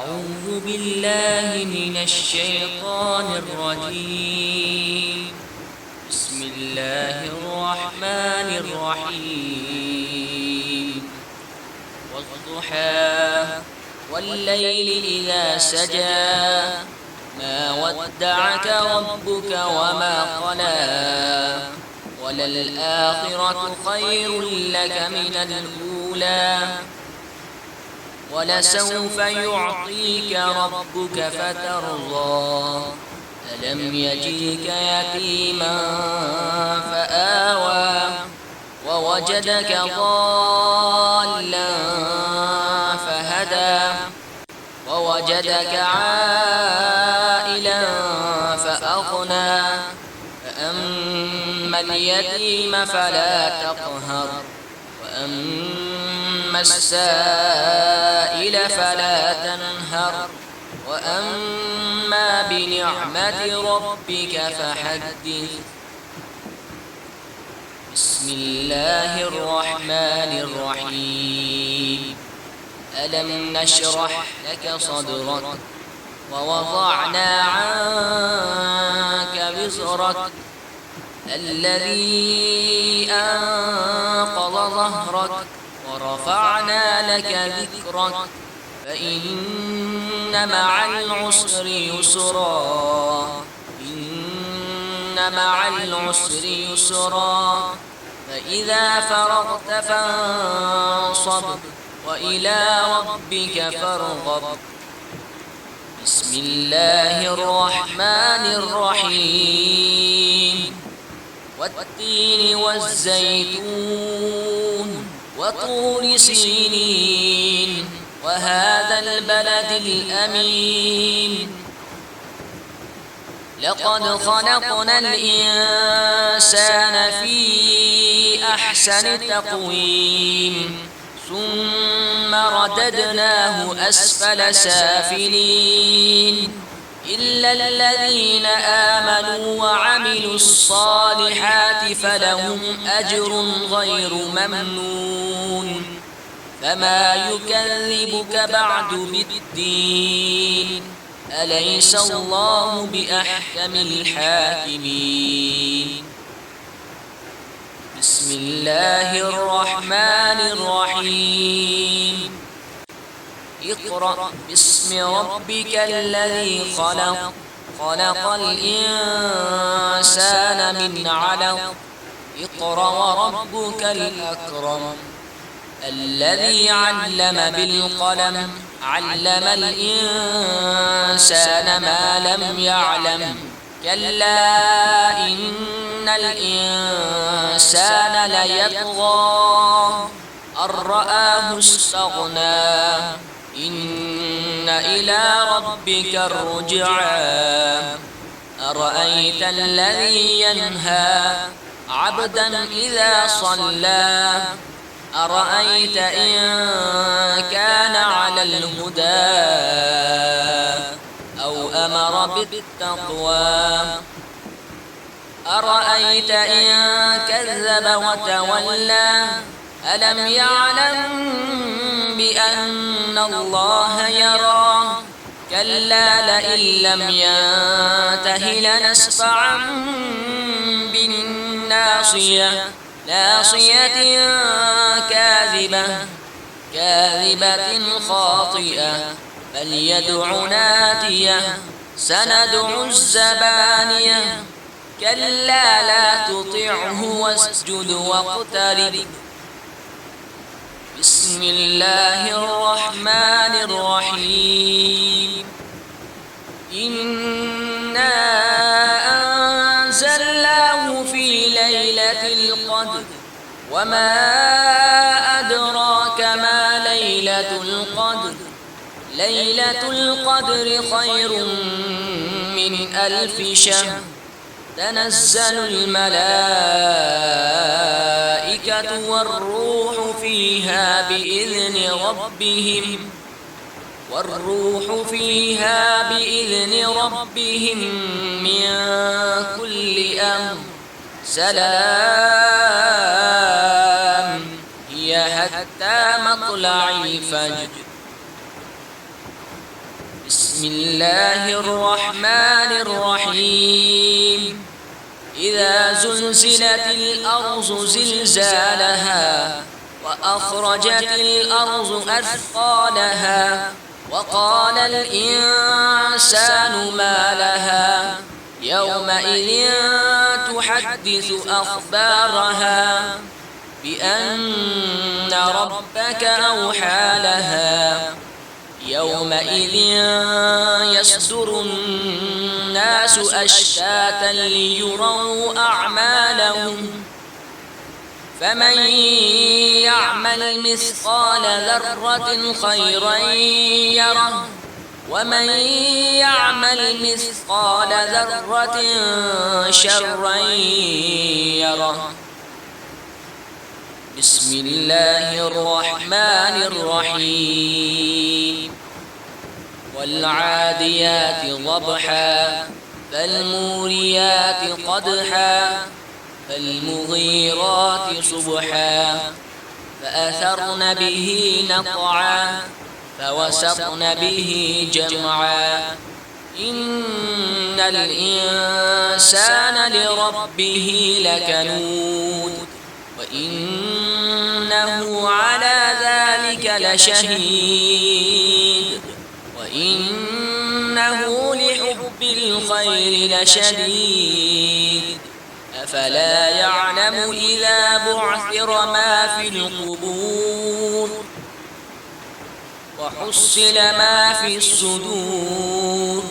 أعوذ بالله من الشيطان الرجيم. بسم الله الرحمن الرحيم. والضحى والليل إذا سجى ما ودعك ربك وما قلى وللآخرة خير لك من الأولى ولسوف يعطيك ربك فترضى ألم يجدك يتيما فآوى ووجدك ضالا فهدى ووجدك عائلا فأغنى فأما اليتيم فلا تقهر وأما السائل فلا تنهر وأما بنعمة ربك فحدث. بسم الله الرحمن الرحيم. ألم نشرح لك صدرك ووضعنا عنك وزرك الذي أنقض ظهرك ورفعنا لك ذكرك فإن مع العسر يسرا إن مع العسر يسرا فإذا فرغت فانصب وإلى ربك فارغب. بسم الله الرحمن الرحيم. والتين والزيتون وطور سينين وهذا البلد الأمين لقد خلقنا الإنسان في أحسن تقويم ثم رددناه أسفل سافلين إلا الذين آمنوا وعملوا الصالحات فلهم أجر غير ممنون فما يكذبك بعد بالدين أليس الله بأحكم الحاكمين. بسم الله الرحمن الرحيم. اقرأ باسم ربك الذي خلق خلق الإنسان من علق اقرأ وربك الأكرم الذي علم بالقلم علم الإنسان ما لم يعلم كلا إن الإنسان ليطغى أن رآه استغنى إن إلى ربك الرجعى أرأيت الذي ينهى عبدا إذا صلى أرأيت إن كان على الهدى أو أمر بالتقوى أرأيت إن كذب وتولى ألم يعلم بأن الله يرى كلا لئن لم ينته لنسفعا بالناصية ناصية كاذبة خاطئة فليدع ناديه سندع الزبانية كلا لا تطعه واسجد واقترب. بسم الله الرحمن الرحيم. إنا أنزلناه في ليلة القدر وما أدراك ما ليلة القدر ليلة القدر خير من 1000 شهر تنزل الملائكة والروح فيها بإذن ربهم من كل أمر سلام هي حتى مطلع الفجر. بسم الله الرحمن الرحيم إذا زلزلت الأرض زلزالها وأخرجت الأرض أثقالها وقال الإنسان ما لها يومئذ تحدث أخبارها بأن ربك أوحى لها يومئذ يصدر الناس أشتاتا ليروا أعمالهم فمن يعمل مثقال ذرة خيرا يره ومن يعمل مثقال ذرة شرا يره. بسم الله الرحمن الرحيم والعاديات ضبحا فالموريات قدحا فالمغيرات صبحا فأثرن به نقعا فوسطن به جمعا إن الإنسان لربه لكنود وإنه على ذلك لشهيد وإنه لحب الخير لشديد أفلا يعلم إذا بعثر ما في القبور وحصل ما في الصدور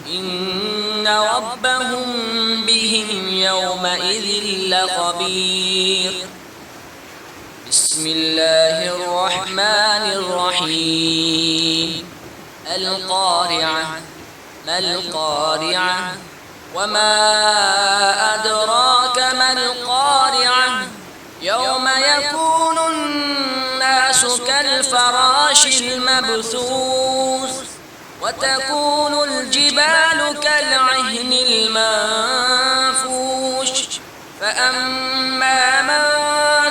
إن ربهم بهم يومئذ لخبير. بسم الله الرحمن الرحيم القارعة ما القارعة وما أدراك ما القارعة يوم يكون الناس كالفراش المبثوث وتكون الجبال كالعهن المنفوش فأما من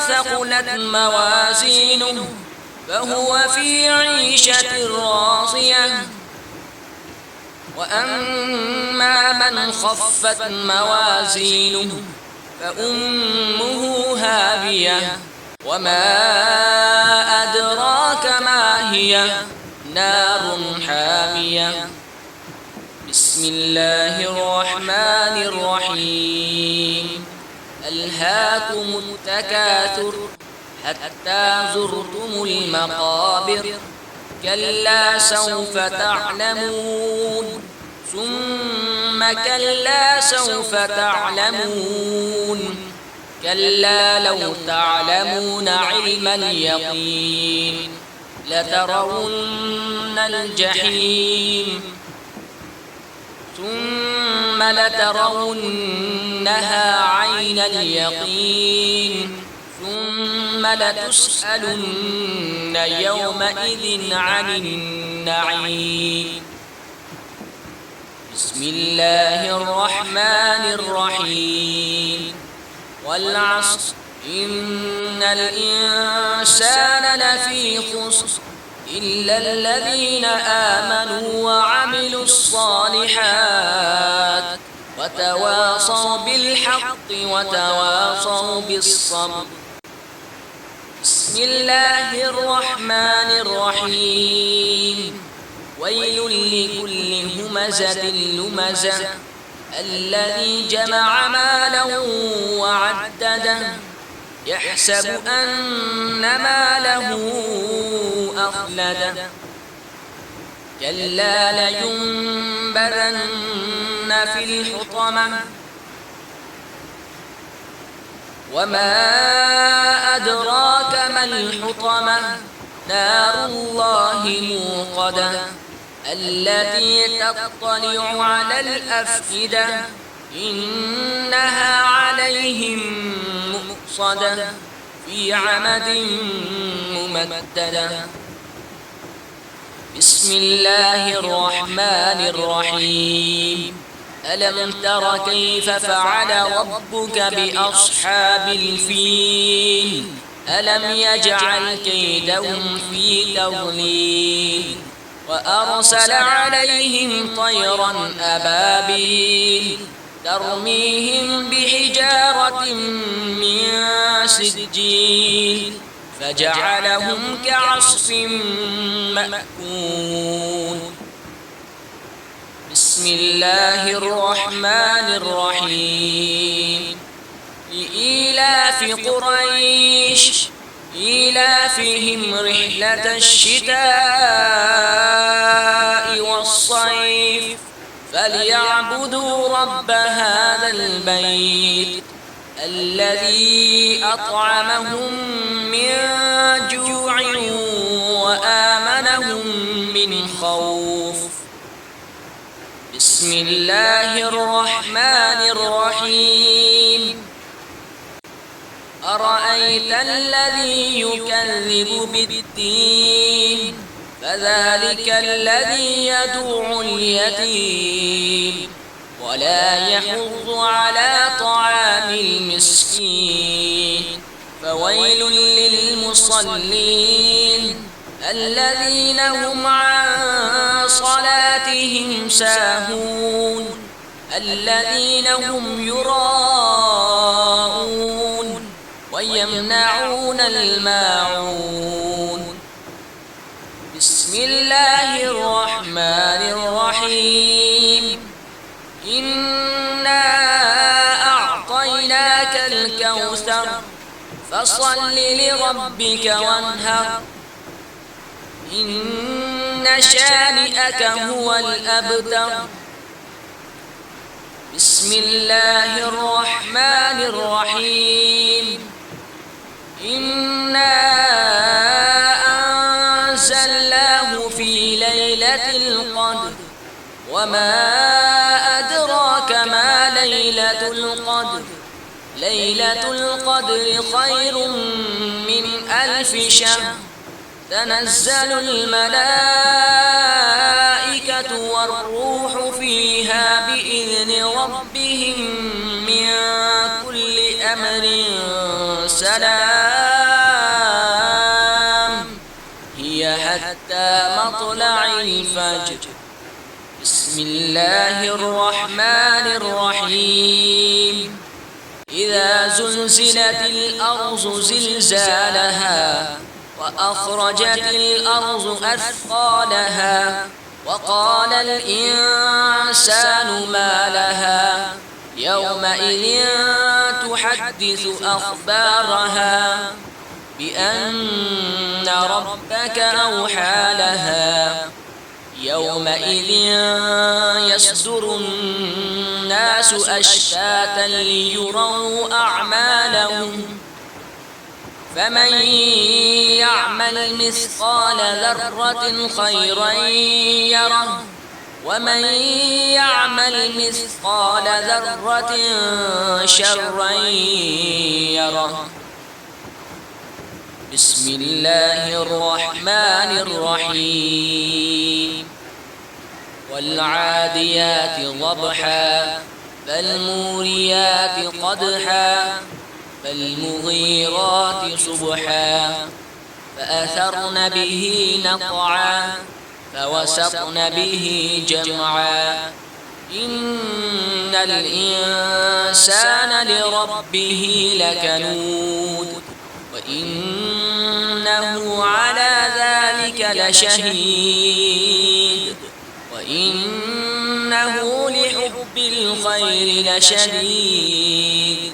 ثقلت موازينه فهو في عيشة راضية وأما من خفت موازينه فأمه هاوية وما أدراك ما هي نار حامية. بسم الله الرحمن الرحيم ألهاكم التكاثر حتى زرتم المقابر كلا سوف تعلمون ثم كلا سوف تعلمون كلا لو تعلمون علم اليقين لترون الجحيم ثم لترونها عين اليقين ثم لتسألن يومئذ عن النعيم. بسم الله الرحمن الرحيم والعصر إن الإنسان لفي خسر إلا الذين آمنوا وعملوا الصالحات وتواصوا بالحق وتواصوا بالصبر. بسم الله الرحمن الرحيم ويل لكل همزة لمزة الذي جمع مالا وعدده يحسب أن ماله أخلده كلا لينبذن في الحطمة وما أدراك ما الحطمة نار الله موقدة التي تطلع على الأفئدة إنها عليهم مؤصدة في عمد ممددة. بسم الله الرحمن الرحيم ألم تر كيف فعل ربك بأصحاب الفيل ألم يجعل كيدهم في تضليل وأرسل عليهم طيرا أبابيل ترميهم بحجارة من سجيل فجعلهم كعصف مأكول. بسم الله الرحمن الرحيم. لإيلاف قريش إيلافهم رحلة الشتاء والصيف فليعبدوا رب هذا البيت الذي أطعمهم من جوع وآمنهم من خوف. بسم الله الرحمن الرحيم. أرأيت الذي يكذب بالدين فذلك الذي يدعو اليتيم ولا يحض على طعام المسكين فويل للمصلين الذين هم عن صلاتهم ساهون الذين هم يراءون ويمنعون الماعون. بسم الله الرحمن الرحيم. إنا أعطيناك الكوثر فصل لربك وانهر إن شانئك هو الأبتر. بسم الله الرحمن الرحيم. إنا أنزلناه في ليلة القدر وما أدراك ما ليلة القدر ليلة القدر خير من 1000 شهر تنزل الملائكة والروح فيها بإذن ربهم من كل أمر سلام هي حتى مطلع الفجر. بسم الله الرحمن الرحيم. إذا زلزلت الأرض زلزالها وأخرجت الأرض أثقالها وقال الإنسان ما لها يومئذ تحدث أخبارها بأن ربك أوحى لها يومئذ يصدر الناس أشتاتا ليروا أعمالهم فمن يعمل مثقال ذرة خيرا يره ومن يعمل مثقال ذرة شرا يره. بسم الله الرحمن الرحيم. والعاديات ضبحا فالموريات قدحا فالمغيرات صبحا فأثرن به نقعا فوسطن به جمعا إن الإنسان لربه لكنود وإنه على ذلك لشهيد وإنه لحب الخير لشديد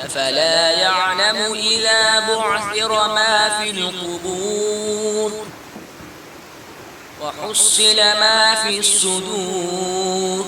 أفلا يعلم إذا بعثر ما في القبور وحصل ما في الصدور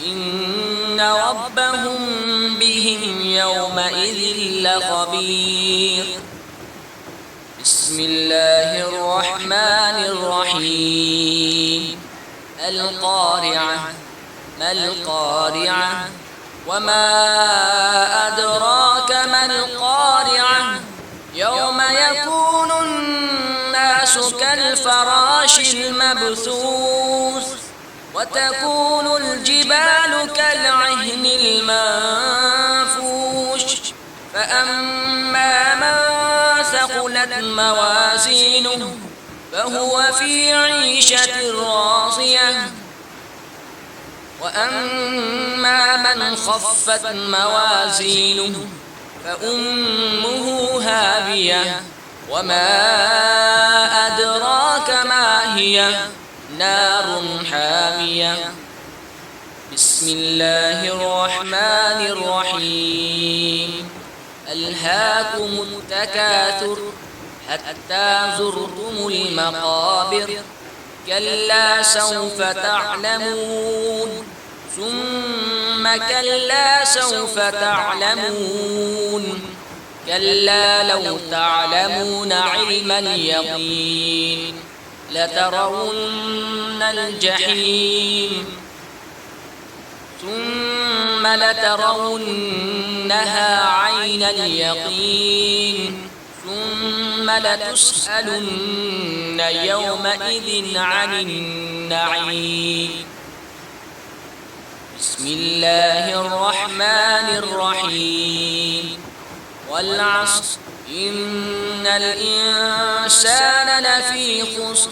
إن ربهم بهم يومئذ لخبير. بسم الله الرحمن الرحيم. القارعة ما القارعة وما أدراك ما القارعة يوم يكون الناس كالفراش المبثوث وتكون الجبال كالعهن المنفوش فأما من ثقلت موازينه فهو في عيشة راضية وأما من خفت موازينه فأمه هاوية وما أدراك ما هي نار حامية بسم الله الرحمن الرحيم ألهاكم التكاثر حتى زرتم المقابر كلا سوف تعلمون ثم كلا سوف تعلمون كلا لو تعلمون علم اليقين لترون الجحيم ثم لترونها عين اليقين ثم لتسألن يومئذ عن النعيم بسم الله الرحمن الرحيم والعصر إن الإنسان لفي خسر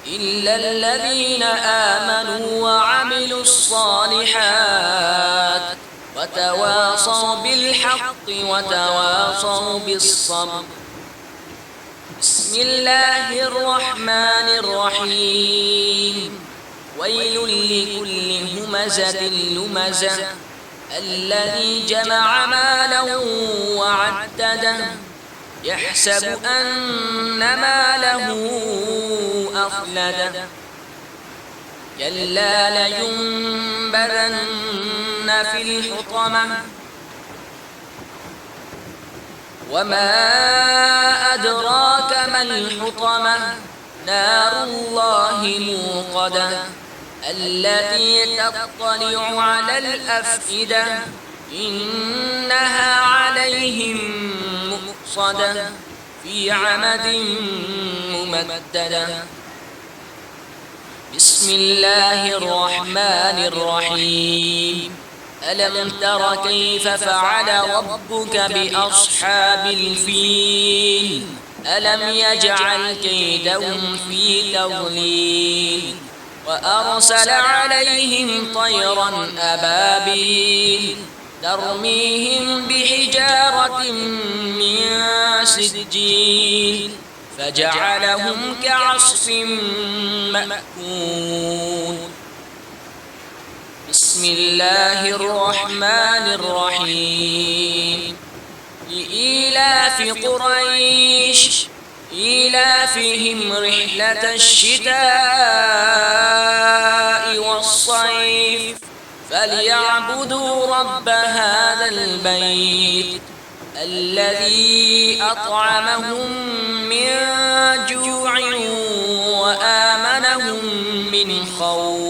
إلا الذين آمنوا وعملوا الصالحات وتواصوا بالحق وتواصوا بالصبر بسم الله الرحمن الرحيم ويل لكل همزة لمزة الذي جمع مالا وعدده يحسب أن ماله أخلده كلا لينبذن في الحطمة وما أدراك ما الحطمة نار الله الموقدة التي تطلع على الأفئدة إنها عليهم مؤصدة في عمد ممددة بسم الله الرحمن الرحيم ألم تر كيف فعل ربك بأصحاب الفيل ألم يجعل كيدهم في تضليل وأرسل عليهم طيرا أبابيل ترميهم بحجارة من سجيل فجعلهم كعصف مأكول بسم الله الرحمن الرحيم لإيلاف قريش إيلافهم رحلة الشتاء والصيف فليعبدوا رب هذا البيت الذي أطعمهم من جوع وآمنهم من خوف